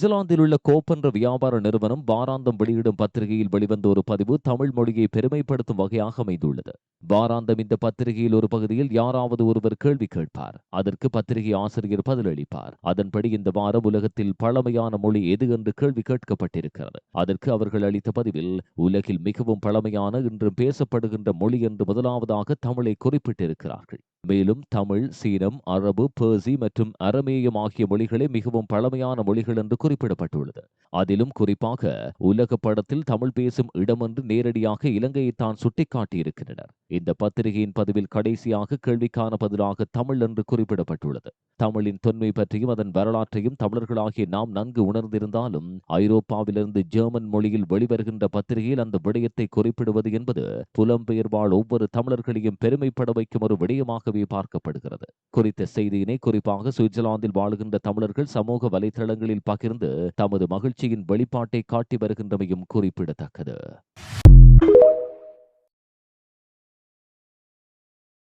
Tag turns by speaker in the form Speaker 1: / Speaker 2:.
Speaker 1: சுவிட்சர்லாந்தில் உள்ள கோப் என்ற வியாபார நிறுவனம் வாராந்தம் வெளியிடும் பத்திரிகையில் வெளிவந்த ஒரு பதிவு தமிழ் மொழியை பெருமைப்படுத்தும் வகையாக அமைந்துள்ளது. வாராந்தம் இந்த பத்திரிகையில் ஒரு பகுதியில் யாராவது ஒருவர் கேள்வி கேட்பார். அதற்கு பத்திரிகை ஆசிரியர் பதிலளிப்பார். அதன்படி இந்த வாரம் உலகத்தில் பழமையான மொழி எது என்று கேள்வி கேட்கப்பட்டிருக்கிறது. அதற்கு அவர்கள் அளித்த பதிவில் உலகில் மிகவும் பழமையான இன்றும் பேசப்படுகின்ற மொழி என்று முதலாவதாக தமிழை குறிப்பிட்டிருக்கிறார்கள். மேலும் தமிழ், சீனம், அரபு, பேர்சி மற்றும் அரமேயம் ஆகிய மொழிகளே மிகவும் பழமையான மொழிகள் என்று குறிப்பிடப்பட்டுள்ளது. அதிலும் குறிப்பாக உலக படத்தில் தமிழ் பேசும் இடம் என்று நேரடியாக இலங்கையைத்தான் சுட்டிக்காட்டியிருக்கின்றனர். இந்த பத்திரிகையின் பதிவில் கடைசியாக கேள்விக்கான பதிலாக தமிழ் என்று குறிப்பிடப்பட்டுள்ளது. தமிழின் தொன்மை பற்றியும் அதன் வரலாற்றையும் தமிழர்களாகிய நாம் நன்கு உணர்ந்திருந்தாலும் ஐரோப்பாவிலிருந்து ஜெர்மன் மொழியில் வெளிவருகின்ற பத்திரிகையில் அந்த விடயத்தை குறிப்பிடுவது என்பது புலம்பெயர் வாழ் ஒவ்வொரு தமிழர்களையும் பெருமைப்பட வைக்கும் ஒரு விடயமாகவே பார்க்கப்படுகிறது. குறித்த செய்தியினை குறிப்பாக சுவிட்சர்லாந்தில் வாழுகின்ற தமிழர்கள் சமூக வலைதளங்களில் பகிர்ந்து தமது மகிழ்ச்சியின் வெளிப்பாட்டை காட்டி வருகின்றமையும் குறிப்பிடத்தக்கது.